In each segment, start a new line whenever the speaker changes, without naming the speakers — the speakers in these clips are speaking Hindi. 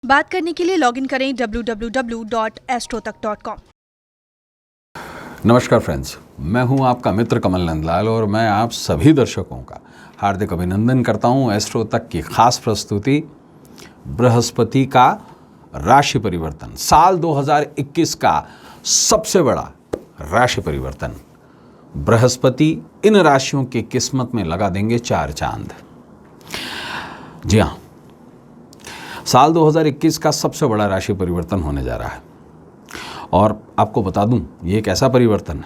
बात करने के लिए लॉगिन करें www.astrotak.com।
नमस्कार फ्रेंड्स, मैं हूं आपका मित्र कमल नंदलाल और मैं आप सभी दर्शकों का हार्दिक अभिनंदन करता हूं एस्ट्रो तक की खास प्रस्तुति बृहस्पति का राशि परिवर्तन, साल 2021 का सबसे बड़ा राशि परिवर्तन। बृहस्पति इन राशियों की किस्मत में लगा देंगे चार चांद। जी हाँ, साल 2021 का सबसे बड़ा राशि परिवर्तन होने जा रहा है और आपको बता दूं, ये एक ऐसा परिवर्तन है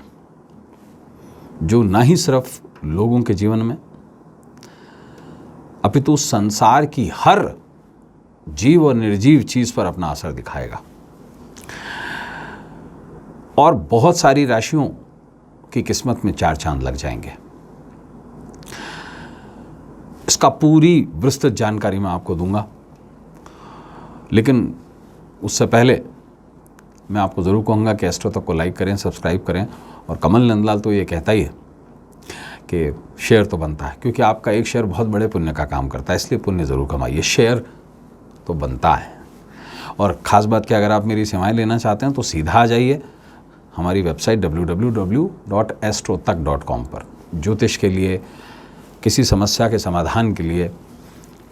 जो ना ही सिर्फ लोगों के जीवन में अपितु संसार की हर जीव और निर्जीव चीज पर अपना असर दिखाएगा और बहुत सारी राशियों की किस्मत में चार चांद लग जाएंगे। इसका पूरी विस्तृत जानकारी मैं आपको दूंगा, लेकिन उससे पहले मैं आपको ज़रूर कहूँगा कि एस्ट्रो तक को लाइक करें, सब्सक्राइब करें। और कमल नंदलाल तो ये कहता ही है कि शेयर तो बनता है, क्योंकि आपका एक शेयर बहुत बड़े पुण्य का काम करता है, इसलिए पुण्य ज़रूर कमाइए। शेयर तो बनता है। और ख़ास बात कि अगर आप मेरी सेवाएं लेना चाहते हैं तो सीधा आ जाइए हमारी वेबसाइट www.astrotak.com पर। ज्योतिष के लिए, किसी समस्या के समाधान के लिए,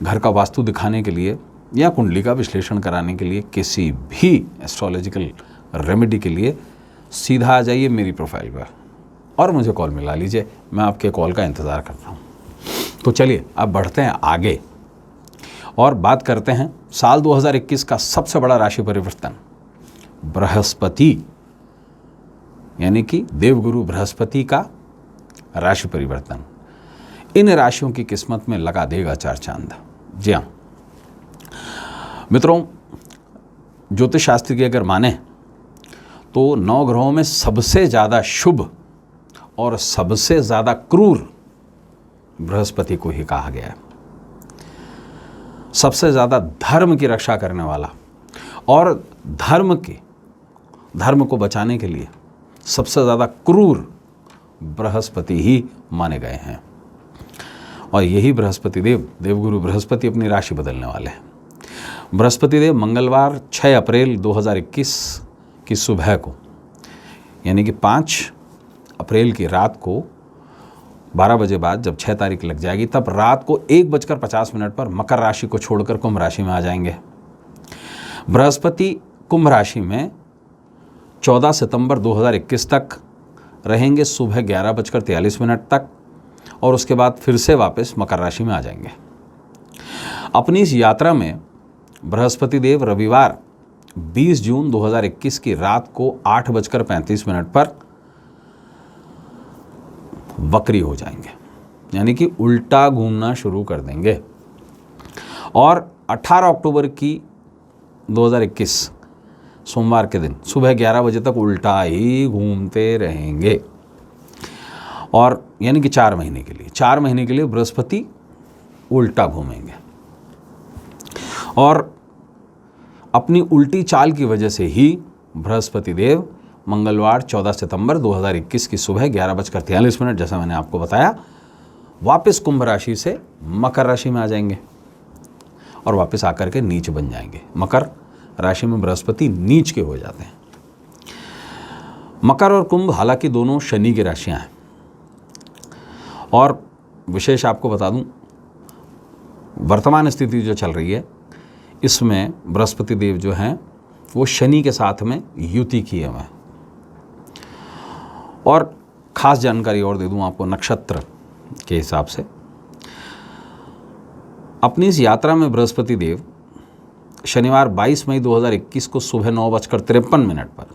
घर का वास्तु दिखाने के लिए या कुंडली का विश्लेषण कराने के लिए, किसी भी एस्ट्रोलॉजिकल रेमेडी के लिए सीधा आ जाइए मेरी प्रोफाइल पर और मुझे कॉल मिला लीजिए। मैं आपके कॉल का इंतज़ार करता हूँ। तो चलिए अब बढ़ते हैं आगे और बात करते हैं साल 2021 का सबसे बड़ा राशि परिवर्तन, बृहस्पति यानी कि देवगुरु बृहस्पति का राशि परिवर्तन इन राशियों की किस्मत में लगा देगा चार चांद। जी हाँ मित्रों, ज्योतिष शास्त्र की अगर माने तो 9 ग्रहों में सबसे ज़्यादा शुभ और सबसे ज़्यादा क्रूर बृहस्पति को ही कहा गया है। सबसे ज़्यादा धर्म की रक्षा करने वाला और धर्म को बचाने के लिए सबसे ज़्यादा क्रूर बृहस्पति ही माने गए हैं। और यही बृहस्पति देव, देवगुरु बृहस्पति अपनी राशि बदलने वाले हैं। बृहस्पति देव मंगलवार 6 अप्रैल 2021 की सुबह को यानी कि 5 अप्रैल की रात को 12 बजे बाद जब 6 तारीख लग जाएगी, तब रात को 1:50 पर मकर राशि को छोड़कर कुंभ राशि में आ जाएंगे। बृहस्पति कुंभ राशि में 14 सितंबर 2021 तक रहेंगे, सुबह 11:43 तक, और उसके बाद फिर से वापस मकर राशि में आ जाएंगे। अपनी इस यात्रा में बृहस्पति देव रविवार 20 जून 2021 की रात को 8:35 पर वक्री हो जाएंगे, यानी कि उल्टा घूमना शुरू कर देंगे। और 18 अक्टूबर की 2021 सोमवार के दिन सुबह 11 बजे तक उल्टा ही घूमते रहेंगे। और यानी कि 4 महीने के लिए बृहस्पति उल्टा घूमेंगे। और अपनी उल्टी चाल की वजह से ही बृहस्पति देव मंगलवार 14 सितंबर 2021 की सुबह 11:43 जैसा मैंने आपको बताया, वापस कुंभ राशि से मकर राशि में आ जाएंगे और वापस आकर के नीच बन जाएंगे। मकर राशि में बृहस्पति नीच के हो जाते हैं। मकर और कुंभ हालांकि दोनों शनि की राशियां हैं और विशेष आपको बता दूं, वर्तमान स्थिति जो चल रही है इसमें बृहस्पति देव जो हैं वो शनि के साथ में युति किए हुए हैं। और ख़ास जानकारी और दे दूं आपको नक्षत्र के हिसाब से। अपनी इस यात्रा में बृहस्पति देव शनिवार 22 मई 2021 को सुबह 9:53 पर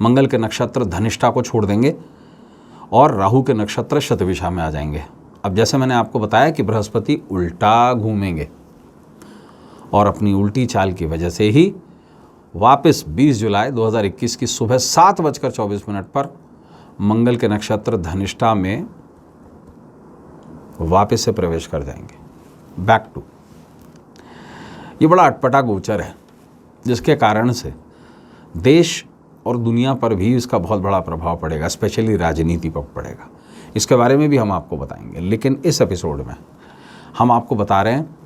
मंगल के नक्षत्र धनिष्ठा को छोड़ देंगे और राहु के नक्षत्र शतभिषा में आ जाएंगे। अब जैसे मैंने आपको बताया कि बृहस्पति उल्टा घूमेंगे और अपनी उल्टी चाल की वजह से ही वापस 20 जुलाई 2021 की सुबह 7:24 पर मंगल के नक्षत्र धनिष्ठा में वापस से प्रवेश कर जाएंगे, बैक टू। ये बड़ा अटपटा गोचर है जिसके कारण से देश और दुनिया पर भी इसका बहुत बड़ा प्रभाव पड़ेगा, स्पेशली राजनीति पर पड़ेगा। इसके बारे में भी हम आपको बताएंगे, लेकिन इस एपिसोड में हम आपको बता रहे हैं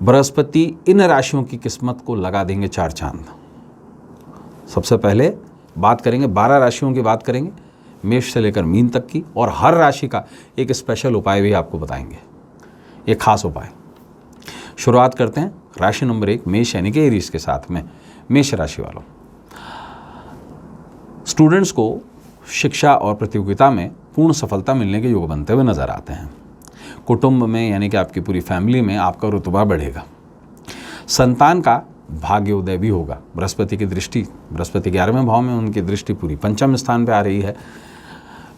बृहस्पति इन राशियों की किस्मत को लगा देंगे चार चांद। सबसे पहले बात करेंगे 12 राशियों की बात करेंगे, मेष से लेकर मीन तक की, और हर राशि का एक स्पेशल उपाय भी आपको बताएंगे, एक खास उपाय। शुरुआत करते हैं राशि नंबर 1 मेष यानी कि एरीज के साथ में। मेष राशि वालों, स्टूडेंट्स को शिक्षा और प्रतियोगिता में पूर्ण सफलता मिलने के योग बनते हुए नजर आते हैं। कुटुंब में यानी कि आपकी पूरी फैमिली में आपका रुतबा बढ़ेगा। संतान का भाग्योदय भी होगा। बृहस्पति की दृष्टि, बृहस्पति 11वें भाव में उनकी दृष्टि पूरी पंचम स्थान पे आ रही है।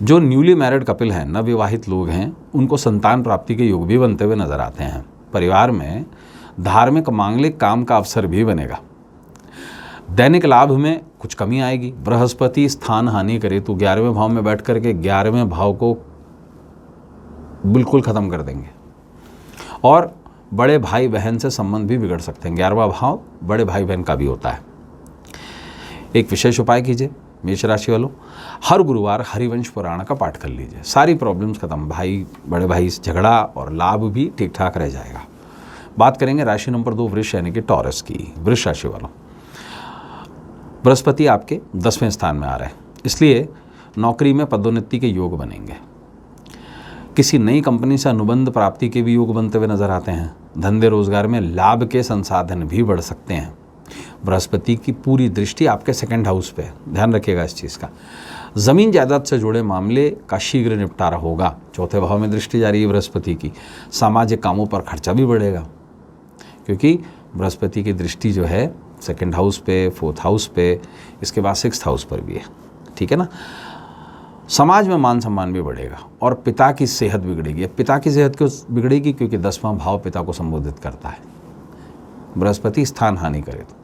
जो न्यूली मैरिड कपिल हैं, नवविवाहित लोग हैं, उनको संतान प्राप्ति के योग भी बनते हुए नजर आते हैं। परिवार में धार्मिक मांगलिक काम का अवसर भी बनेगा। दैनिक लाभ में कुछ कमी आएगी। बृहस्पति स्थान हानि करे तो 11वें भाव में बैठ करके 11वें भाव को बिल्कुल ख़त्म कर देंगे, और बड़े भाई बहन से संबंध भी बिगड़ सकते हैं। 11वां भाव बड़े भाई बहन का भी होता है। एक विशेष उपाय कीजिए मेष राशि वालों, हर गुरुवार हरिवंश पुराण का पाठ कर लीजिए। सारी प्रॉब्लम्स खत्म, भाई बड़े भाई से झगड़ा और लाभ भी ठीक ठाक रह जाएगा। बात करेंगे राशि नंबर 2 वृष यानी कि टॉरस की। वृष राशि वालों, बृहस्पति आपके 10वें स्थान में आ रहे हैं, इसलिए नौकरी में पदोन्नति के योग बनेंगे। किसी नई कंपनी से अनुबंध प्राप्ति के भी योग बनते हुए नजर आते हैं। धंधे रोजगार में लाभ के संसाधन भी बढ़ सकते हैं। बृहस्पति की पूरी दृष्टि आपके 2nd हाउस पे है, ध्यान रखिएगा इस चीज़ का। ज़मीन जायदाद से जुड़े मामले का शीघ्र निपटारा होगा। 4थे भाव में दृष्टि जा रही है बृहस्पति की। सामाजिक कामों पर खर्चा भी बढ़ेगा, क्योंकि बृहस्पति की दृष्टि जो है 2nd हाउस पे, 4th हाउस पे, इसके बाद 6th हाउस पर भी है, ठीक है ना। समाज में मान सम्मान भी बढ़ेगा और पिता की सेहत बिगड़ेगी। पिता की सेहत क्यों बिगड़ेगी? क्योंकि 10वां भाव पिता को संबोधित करता है। बृहस्पति स्थान हानि करे तो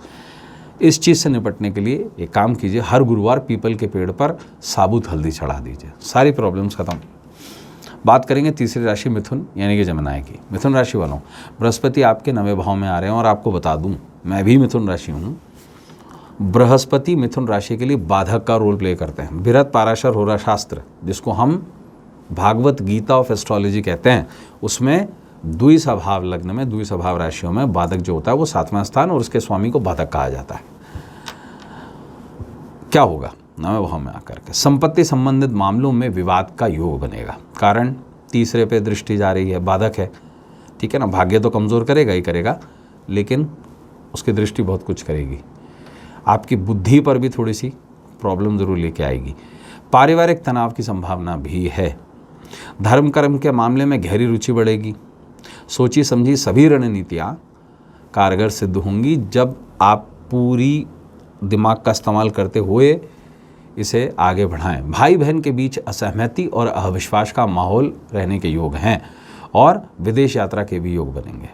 इस चीज़ से निपटने के लिए एक काम कीजिए, हर गुरुवार पीपल के पेड़ पर साबुत हल्दी चढ़ा दीजिए, सारी प्रॉब्लम्स खत्म। बात करेंगे तीसरी राशि मिथुन यानी कि जमनाय की। मिथुन राशि वालों, बृहस्पति आपके 9वें भाव में आ रहे हैं, और आपको बता दूं मैं भी मिथुन राशि हूँ। बृहस्पति मिथुन राशि के लिए बाधक का रोल प्ले करते हैं। बृहत पाराशर होरा शास्त्र, जिसको हम भागवत गीता ऑफ एस्ट्रोलॉजी कहते हैं, उसमें द्विस्वभाव लग्न में, द्विस्वभाव राशियों में बाधक जो होता है वो 7वां स्थान और उसके स्वामी को बाधक कहा जाता है। क्या होगा 9वें भाव में आकर के? संपत्ति संबंधित मामलों में विवाद का योग बनेगा। कारण तीसरे पे दृष्टि जा रही है, बाधक है, ठीक है ना। भाग्य तो कमज़ोर करेगा ही करेगा, लेकिन उसकी दृष्टि बहुत कुछ करेगी। आपकी बुद्धि पर भी थोड़ी सी प्रॉब्लम ज़रूर लेके आएगी। पारिवारिक तनाव की संभावना भी है। धर्म कर्म के मामले में गहरी रुचि बढ़ेगी। सोची समझी सभी रणनीतियाँ कारगर सिद्ध होंगी जब आप पूरी दिमाग का इस्तेमाल करते हुए इसे आगे बढ़ाएं। भाई बहन के बीच असहमति और अविश्वास का माहौल रहने के योग हैं, और विदेश यात्रा के भी योग बनेंगे।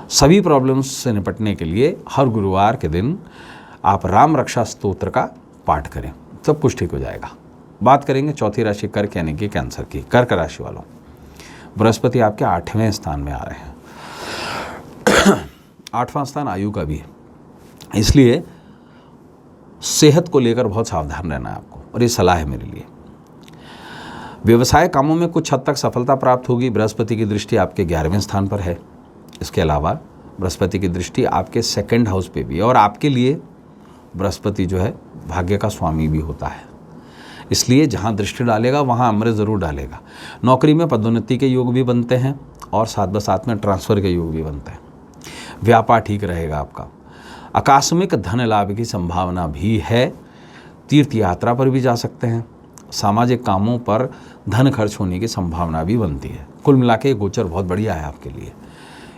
सभी प्रॉब्लम्स से निपटने के लिए हर गुरुवार के दिन आप राम रक्षा स्तोत्र का पाठ करें, सब कुछ ठीक हो जाएगा। बात करेंगे चौथी राशि कर्क यानी कि कैंसर की। कर्क राशि वालों, बृहस्पति आपके 8वें स्थान में आ रहे हैं। 8वां स्थान आयु का भी है, इसलिए सेहत को लेकर बहुत सावधान रहना है आपको, और ये सलाह है मेरे लिए। व्यवसाय कामों में कुछ हद तक सफलता प्राप्त होगी। बृहस्पति की दृष्टि आपके 11वें स्थान पर है। इसके अलावा बृहस्पति की दृष्टि आपके 2nd हाउस पे भी है, और आपके लिए बृहस्पति जो है भाग्य का स्वामी भी होता है, इसलिए जहाँ दृष्टि डालेगा वहाँ अमृत ज़रूर डालेगा। नौकरी में पदोन्नति के योग भी बनते हैं, और साथ में ट्रांसफ़र के योग भी बनते हैं। व्यापार ठीक रहेगा आपका। आकस्मिक धन लाभ की संभावना भी है। तीर्थ यात्रा पर भी जा सकते हैं। सामाजिक कामों पर धन खर्च होने की संभावना भी बनती है। कुल मिला के गोचर बहुत बढ़िया है आपके लिए।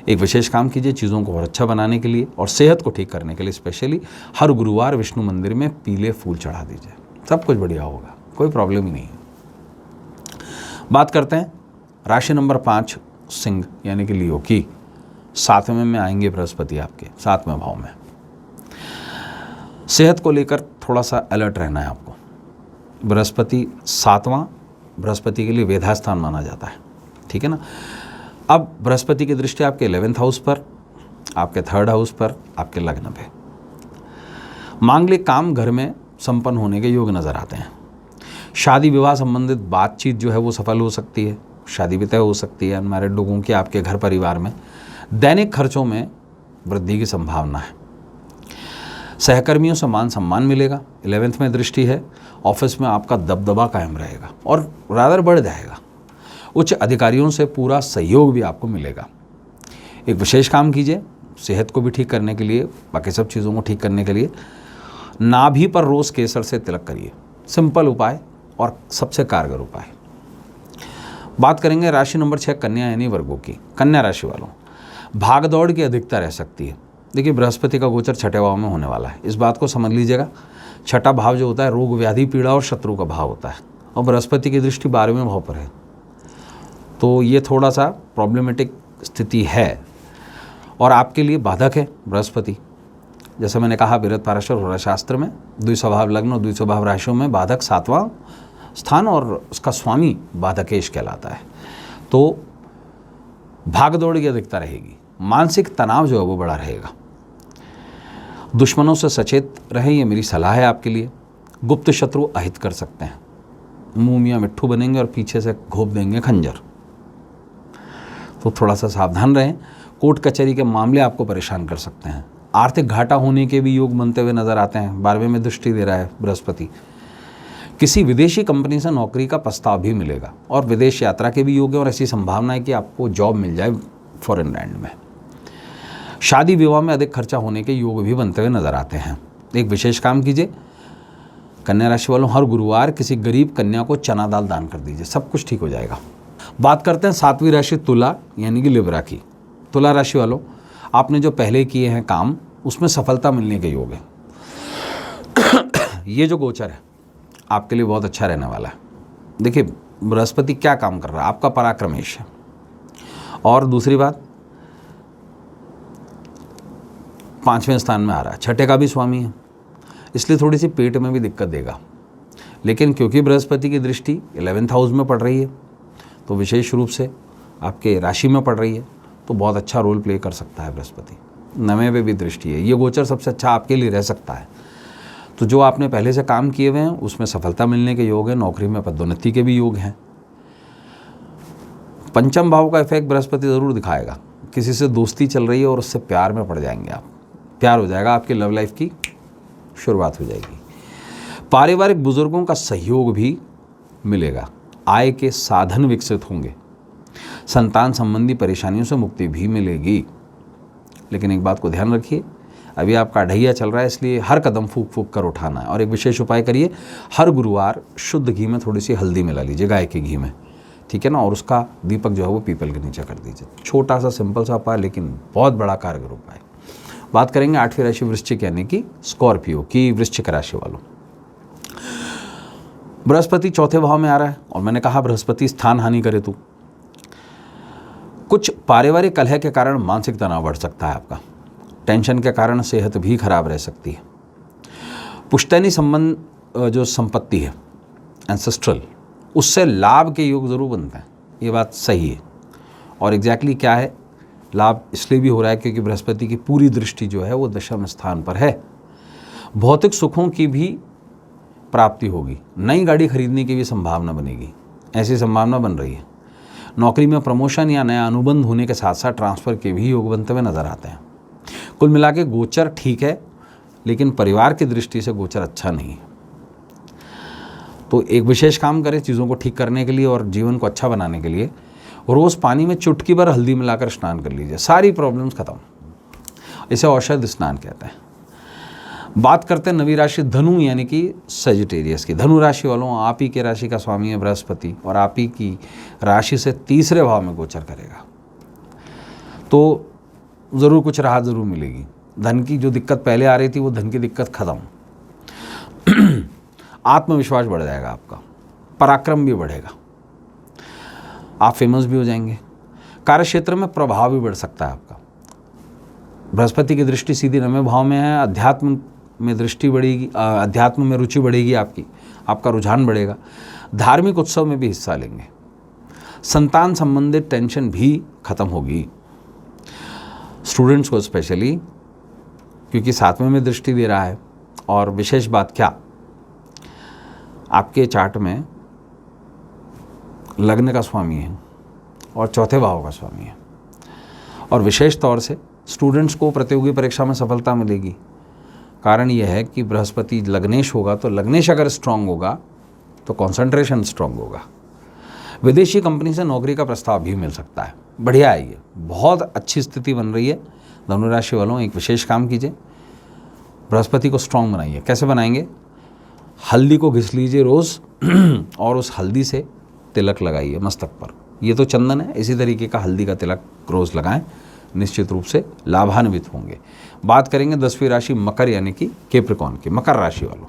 एक विशेष काम कीजिए चीज़ों को और अच्छा बनाने के लिए और सेहत को ठीक करने के लिए। स्पेशली हर गुरुवार विष्णु मंदिर में पीले फूल चढ़ा दीजिए, सब कुछ बढ़िया होगा, कोई प्रॉब्लम ही नहीं है। बात करते हैं राशि नंबर 5 सिंह यानी कि लियो की। 7वें में आएंगे बृहस्पति आपके 7वें भाव में। सेहत को लेकर थोड़ा सा अलर्ट रहना है आपको। बृहस्पति 7वां बृहस्पति के लिए वेधा स्थान माना जाता है, ठीक है ना। अब बृहस्पति की दृष्टि आपके 11th हाउस पर, आपके 3rd हाउस पर, आपके लग्न पे। मांगलिक काम घर में संपन्न होने के योग नजर आते हैं। शादी विवाह संबंधित बातचीत जो है वो सफल हो सकती है। शादी भी तय हो सकती है अनमैरिड लोगों की आपके घर परिवार में। दैनिक खर्चों में वृद्धि की संभावना है। सहकर्मियों से मान सम्मान मिलेगा। 11th में दृष्टि है, ऑफिस में आपका दबदबा कायम रहेगा और रादर बढ़ जाएगा। उच्च अधिकारियों से पूरा सहयोग भी आपको मिलेगा। एक विशेष काम कीजिए सेहत को भी ठीक करने के लिए, बाकी सब चीज़ों को ठीक करने के लिए। नाभि पर रोज़ केसर से तिलक करिए, सिंपल उपाय और सबसे कारगर उपाय। बात करेंगे राशि नंबर 6 कन्या यानी वर्गों की। कन्या राशि वालों, भागदौड़ की अधिकता रह सकती है। देखिए बृहस्पति का गोचर छठे भाव में होने वाला है, इस बात को समझ लीजिएगा। छठा भाव जो होता है रोग व्याधि पीड़ा और शत्रु का भाव होता है, और बृहस्पति की दृष्टि 12वें भाव पर है, तो ये थोड़ा सा प्रॉब्लमेटिक स्थिति है और आपके लिए बाधक है बृहस्पति। जैसे मैंने कहा बृहद पाराशर होरा शास्त्र में द्विस्वभाव लग्न और द्विस्वभाव राशियों में बाधक 7वां स्थान और उसका स्वामी बाधकेश कहलाता है। तो भागदौड़ की अधिकता रहेगी, मानसिक तनाव जो है वो बड़ा रहेगा। दुश्मनों से सचेत रहें, ये मेरी सलाह है आपके लिए। गुप्त शत्रु अहित कर सकते हैं, मुंह मियाँ मिट्ठू बनेंगे और पीछे से घोंप देंगे खंजर, तो थोड़ा सा सावधान रहें। कोर्ट कचहरी के मामले आपको परेशान कर सकते हैं। आर्थिक घाटा होने के भी योग बनते हुए नजर आते हैं। 12वें में दृष्टि दे रहा है बृहस्पति। किसी विदेशी कंपनी से नौकरी का प्रस्ताव भी मिलेगा और विदेश यात्रा के भी योग है और ऐसी संभावना है कि आपको जॉब मिल जाए फॉरेन लैंड में। शादी विवाह में अधिक खर्चा होने के योग भी बनते हुए नजर आते हैं। एक विशेष काम कीजिए कन्या राशि वालों, हर गुरुवार किसी गरीब कन्या को चना दाल दान कर दीजिए, सब कुछ ठीक हो जाएगा। बात करते हैं 7वीं राशि तुला यानी कि लिब्रा की। तुला राशि वालों, आपने जो पहले किए हैं काम उसमें सफलता मिलने के योग है। ये जो गोचर है आपके लिए बहुत अच्छा रहने वाला है। देखिए बृहस्पति क्या काम कर रहा है, आपका पराक्रमेश है, और दूसरी बात 5वें स्थान में आ रहा है, छठे का भी स्वामी है, इसलिए थोड़ी सी पेट में भी दिक्कत देगा। लेकिन क्योंकि बृहस्पति की दृष्टि 11th हाउस में पड़ रही है, तो विशेष रूप से आपके राशि में पड़ रही है, तो बहुत अच्छा रोल प्ले कर सकता है बृहस्पति। 9वें पे भी दृष्टि है, ये गोचर सबसे अच्छा आपके लिए रह सकता है। तो जो आपने पहले से काम किए हुए हैं उसमें सफलता मिलने के योग है, नौकरी में पदोन्नति के भी योग हैं। 5म भाव का इफेक्ट बृहस्पति ज़रूर दिखाएगा। किसी से दोस्ती चल रही है और उससे प्यार में पड़ जाएंगे आप, प्यार हो जाएगा, आपकी लव लाइफ की शुरुआत हो जाएगी। पारिवारिक बुजुर्गों का सहयोग भी मिलेगा, आय के साधन विकसित होंगे, संतान संबंधी परेशानियों से मुक्ति भी मिलेगी। लेकिन एक बात को ध्यान रखिए, अभी आपका ढैया चल रहा है, इसलिए हर कदम फूक फूक कर उठाना है। और एक विशेष उपाय करिए, हर गुरुवार शुद्ध घी में थोड़ी सी हल्दी मिला लीजिए, गाय के घी में, ठीक है ना, और उसका दीपक जो है वो पीपल के नीचे कर दीजिए। छोटा सा सिंपल सा उपाय लेकिन बहुत बड़ा कारगर उपाय। बात करेंगे 8वीं राशि वृश्चिक यानी कि स्कॉर्पियो की। वृश्चिक राशि वालों, बृहस्पति 4थे भाव में आ रहा है और मैंने कहा बृहस्पति स्थान हानि करे तो कुछ पारिवारिक कलह के कारण मानसिक तनाव बढ़ सकता है आपका। टेंशन के कारण सेहत भी खराब रह सकती है। पुश्तैनी संबंध जो संपत्ति है एंसेस्ट्रल, उससे लाभ के योग जरूर बनते हैं, ये बात सही है। और एग्जैक्टली क्या है लाभ, इसलिए भी हो रहा है क्योंकि बृहस्पति की पूरी दृष्टि जो है वो 10वें स्थान पर है। भौतिक सुखों की भी प्राप्ति होगी, नई गाड़ी खरीदने की भी संभावना बनेगी, ऐसी संभावना बन रही है। नौकरी में प्रमोशन या नया अनुबंध होने के साथ साथ ट्रांसफ़र के भी योग बनते हुए नजर आते हैं। कुल मिला के गोचर ठीक है, लेकिन परिवार की दृष्टि से गोचर अच्छा नहीं है। तो एक विशेष काम करें चीज़ों को ठीक करने के लिए और जीवन को अच्छा बनाने के लिए, रोज़ पानी में चुटकी भर हल्दी मिलाकर स्नान कर लीजिए, सारी प्रॉब्लम्स खत्म। इसे औषध स्नान कहते हैं। बात करते हैं 9वीं राशि धनु यानी कि सजिटेरियस की। धनु राशि वालों, आप ही के राशि का स्वामी है बृहस्पति और आप ही की राशि से 3रे भाव में गोचर करेगा, तो ज़रूर कुछ राहत ज़रूर मिलेगी। धन की जो दिक्कत पहले आ रही थी वो धन की दिक्कत खत्म। आत्मविश्वास बढ़ जाएगा आपका, पराक्रम भी बढ़ेगा, आप फेमस भी हो जाएंगे। कार्य क्षेत्र में प्रभाव भी बढ़ सकता है आपका। बृहस्पति की दृष्टि सीधी 9वें भाव में है, अध्यात्म में दृष्टि बढ़ेगी, अध्यात्म में रुचि बढ़ेगी आपकी, आपका रुझान बढ़ेगा। धार्मिक उत्सव में भी हिस्सा लेंगे। संतान संबंधित टेंशन भी खत्म होगी स्टूडेंट्स को स्पेशली, क्योंकि 7वें में दृष्टि दे रहा है। और विशेष बात क्या, आपके चार्ट में लग्न का स्वामी है और 4थे भाव का स्वामी है, और विशेष तौर से स्टूडेंट्स को प्रतियोगी परीक्षा में सफलता मिलेगी। कारण यह है कि बृहस्पति लग्नेश होगा, तो लग्नेश अगर स्ट्रांग होगा तो कंसंट्रेशन स्ट्रांग होगा। विदेशी कंपनी से नौकरी का प्रस्ताव भी मिल सकता है। बढ़िया है, ये बहुत अच्छी स्थिति बन रही है। धनु राशि वालों एक विशेष काम कीजिए, बृहस्पति को स्ट्रांग बनाइए। कैसे बनाएंगे? हल्दी को घिस लीजिए रोज़ और उस हल्दी से तिलक लगाइए मस्तक पर। ये तो चंदन है, इसी तरीके का हल्दी का तिलक रोज़ लगाएं, निश्चित रूप से लाभान्वित होंगे। बात करेंगे 10वीं राशि मकर यानी कि कैप्रिकॉर्न की। मकर राशि वालों,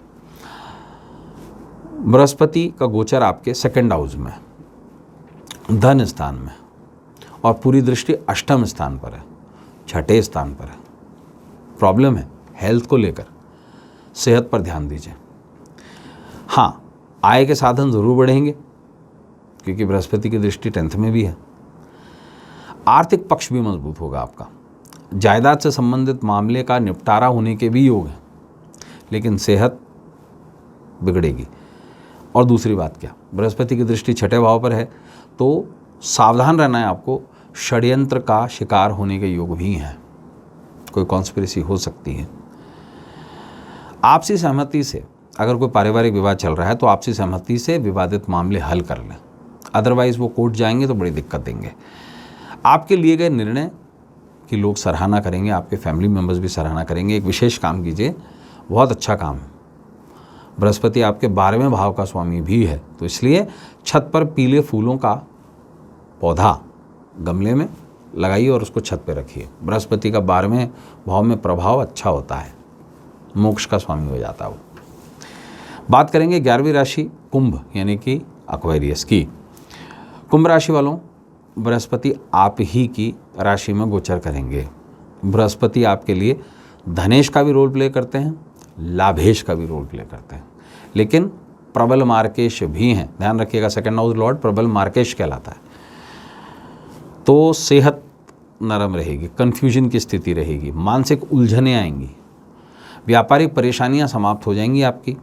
बृहस्पति का गोचर आपके सेकंड हाउस में, धन स्थान में, और पूरी दृष्टि अष्टम स्थान पर है, छठे स्थान पर है। प्रॉब्लम है हेल्थ को लेकर, सेहत पर ध्यान दीजिए। हाँ, आय के साधन ज़रूर बढ़ेंगे क्योंकि बृहस्पति की दृष्टि 10th में भी है। आर्थिक पक्ष भी मजबूत होगा आपका। जायदाद से संबंधित मामले का निपटारा होने के भी योग हैं, लेकिन सेहत बिगड़ेगी। और दूसरी बात क्या, बृहस्पति की दृष्टि छठे भाव पर है, तो सावधान रहना है आपको। षड्यंत्र का शिकार होने के योग भी हैं, कोई कॉन्स्पिरेसी हो सकती है। आपसी सहमति से अगर कोई पारिवारिक विवाद चल रहा है तो आपसी सहमति से विवादित मामले हल कर लें, अदरवाइज़ वो कोर्ट जाएंगे तो बड़ी दिक्कत देंगे। आपके लिए गए निर्णय की लोग सराहना करेंगे, आपके फैमिली मेम्बर्स भी सराहना करेंगे। एक विशेष काम कीजिए, बहुत अच्छा काम है। बृहस्पति आपके 12वें भाव का स्वामी भी है, तो इसलिए छत पर पीले फूलों का पौधा गमले में लगाइए और उसको छत पे रखिए। बृहस्पति का 12वें भाव में प्रभाव अच्छा होता है, मोक्ष का स्वामी हो जाता है वो। बात करेंगे 11वीं राशि कुंभ यानी कि एक्वेरियस की। कुंभ राशि वालों, बृहस्पति आप ही की राशि में गोचर करेंगे। बृहस्पति आपके लिए धनेश का भी रोल प्ले करते हैं, लाभेश का भी रोल प्ले करते हैं, लेकिन प्रबल मार्केश भी हैं। ध्यान रखिएगा, सेकंड हाउस लॉर्ड प्रबल मार्केश कहलाता है। तो सेहत नरम रहेगी, कन्फ्यूजन की स्थिति रहेगी, मानसिक उलझनें आएंगी, व्यापारिक परेशानियां समाप्त हो जाएंगी आपकी।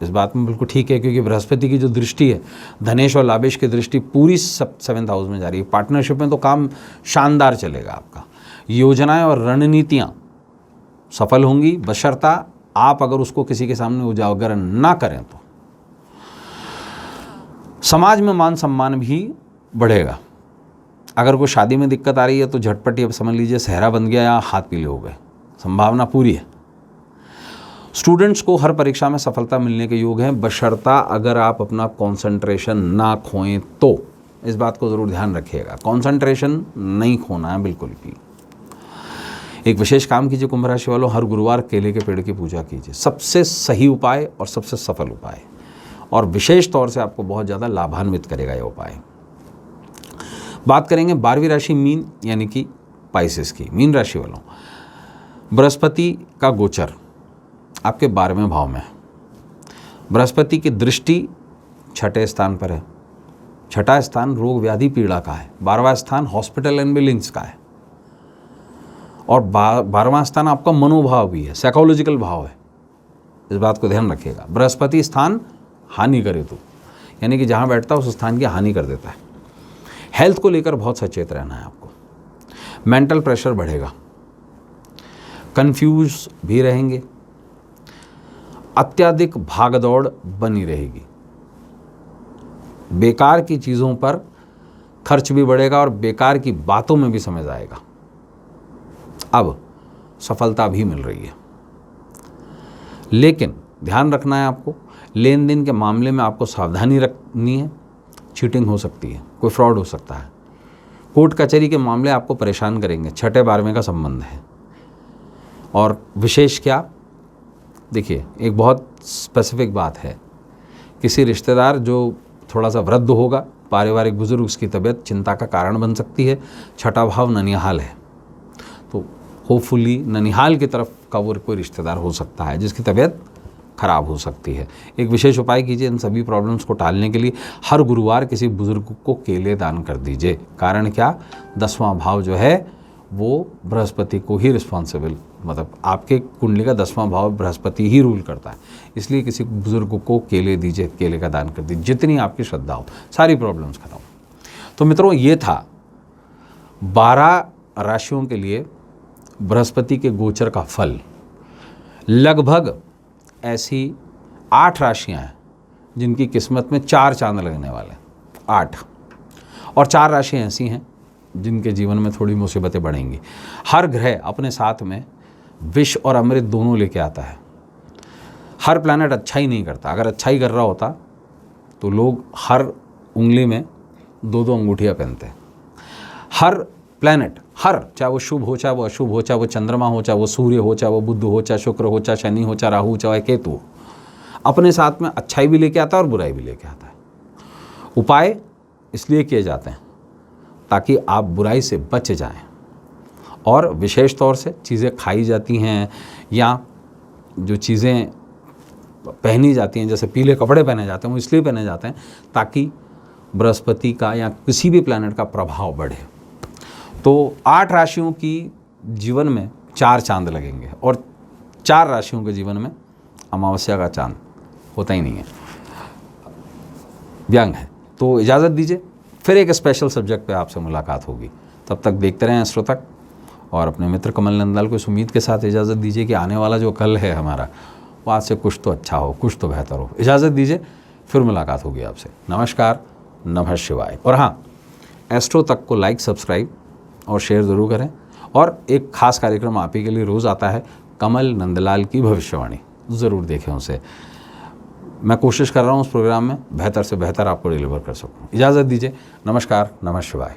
इस बात में बिल्कुल ठीक है क्योंकि बृहस्पति की जो दृष्टि है, धनेश और लाभेश की दृष्टि पूरी 7th हाउस में जा रही है। पार्टनरशिप में तो काम शानदार चलेगा आपका। योजनाएं और रणनीतियां सफल होंगी, बशर्ता आप अगर उसको किसी के सामने उजागर ना करें तो। समाज में मान सम्मान भी बढ़ेगा। अगर कोई शादी में दिक्कत आ रही है तो झटपट ये समझ लीजिए सहरा बन गया या हाथ पीले हो गए, संभावना पूरी है। स्टूडेंट्स को हर परीक्षा में सफलता मिलने के योग हैं, बशर्ता अगर आप अपना कंसंट्रेशन ना खोएं तो। इस बात को ज़रूर ध्यान रखिएगा, कंसंट्रेशन नहीं खोना है बिल्कुल भी। एक विशेष काम कीजिए कुंभ राशि वालों, हर गुरुवार केले के पेड़ की पूजा कीजिए। सबसे सही उपाय और सबसे सफल उपाय, और विशेष तौर से आपको बहुत ज़्यादा लाभान्वित करेगा ये उपाय। बात करेंगे 12वीं राशि मीन यानी कि पाइसेस की। मीन राशि वालों, बृहस्पति का गोचर आपके 12वें भाव में है। बृहस्पति की दृष्टि छठे स्थान पर है। छठा स्थान रोग व्याधि पीड़ा का है, 12वां स्थान हॉस्पिटल एंड बिल्डिंग्स का है, और 12वां स्थान आपका मनोभाव भी है, साइकोलॉजिकल भाव है। इस बात को ध्यान रखिएगा। बृहस्पति स्थान हानि करे तो, यानी कि जहाँ बैठता है उस स्थान की हानि कर देता है। हेल्थ को लेकर बहुत सचेत रहना है आपको। मेंटल प्रेशर बढ़ेगा, कंफ्यूज भी रहेंगे, अत्यधिक भागदौड़ बनी रहेगी, बेकार की चीज़ों पर खर्च भी बढ़ेगा और बेकार की बातों में भी समझ आएगा। अब सफलता भी मिल रही है, लेकिन ध्यान रखना है आपको, लेन देन के मामले में आपको सावधानी रखनी है। चीटिंग हो सकती है, कोई फ्रॉड हो सकता है, कोर्ट कचहरी के मामले आपको परेशान करेंगे। छठे 12वें का संबंध है। और विशेष क्या, देखिए एक बहुत स्पेसिफिक बात है, किसी रिश्तेदार जो थोड़ा सा वृद्ध होगा, पारिवारिक बुजुर्ग, उसकी तबीयत चिंता का कारण बन सकती है। छठा भाव ननिहाल है, तो होपफुली ननिहाल की तरफ का वो कोई रिश्तेदार हो सकता है जिसकी तबीयत खराब हो सकती है। एक विशेष उपाय कीजिए इन सभी प्रॉब्लम्स को टालने के लिए, हर गुरुवार किसी बुजुर्ग को केले दान कर दीजिए। कारण क्या, 10वां भाव जो है वो बृहस्पति को ही रिस्पॉन्सिबल, मतलब आपके कुंडली का 10वां भाव बृहस्पति ही रूल करता है, इसलिए किसी बुजुर्ग को केले दीजिए, केले का दान कर दीजिए, जितनी आपकी श्रद्धा हो, सारी प्रॉब्लम्स खत्म। तो मित्रों, ये था 12 राशियों के लिए बृहस्पति के गोचर का फल, लगभग ऐसी 8 राशियां हैं जिनकी किस्मत में 4 चांद लगने वाले, 8, और 4 राशियां ऐसी हैं जिनके जीवन में थोड़ी मुसीबतें बढ़ेंगी। हर ग्रह अपने साथ में विष और अमृत दोनों लेके आता है। हर प्लैनेट अच्छा ही नहीं करता। अगर अच्छा ही कर रहा होता तो लोग हर उंगली में 2-2 अंगूठियाँ पहनते। हर प्लैनेट, हर, चाहे वो शुभ हो, चाहे वो अशुभ हो, चाहे वो चंद्रमा हो, चाहे वो सूर्य हो, चाहे वो बुध हो, चाहे शुक्र हो, चाहे शनि हो, चाहे राहु, चाहे केतु हो, अपने साथ में अच्छाई भी लेके आता है और बुराई भी लेके आता है। उपाय इसलिए किए जाते हैं ताकि आप बुराई से बच जाएं। और विशेष तौर से चीज़ें खाई जाती हैं या जो चीज़ें पहनी जाती हैं, जैसे पीले कपड़े पहने जाते हैं, वो इसलिए पहने जाते हैं ताकि बृहस्पति का या किसी भी प्लैनेट का प्रभाव बढ़े। तो 8 राशियों की जीवन में 4 चांद लगेंगे और 4 राशियों के जीवन में अमावस्या का चांद होता ही नहीं है, व्यंग है। तो इजाज़त दीजिए, फिर एक स्पेशल सब्जेक्ट पे आपसे मुलाकात होगी। तब तक देखते रहें एस्ट्रो तक, और अपने मित्र कमल नंदलाल को इस उम्मीद के साथ इजाज़त दीजिए कि आने वाला जो कल है हमारा, वो आज से कुछ तो अच्छा हो, कुछ तो बेहतर हो। इजाज़त दीजिए, फिर मुलाकात होगी आपसे। नमस्कार, नमः शिवाय। और हाँ, एस्ट्रो तक को लाइक, सब्सक्राइब और शेयर ज़रूर करें। और एक ख़ास कार्यक्रम आप ही के लिए रोज़ आता है, कमल नंदलाल की भविष्यवाणी, ज़रूर देखें उसे। मैं कोशिश कर रहा हूँ उस प्रोग्राम में बेहतर से बेहतर आपको डिलीवर कर सकूँ। इजाज़त दीजिए, नमस्कार, नमः शिवाय।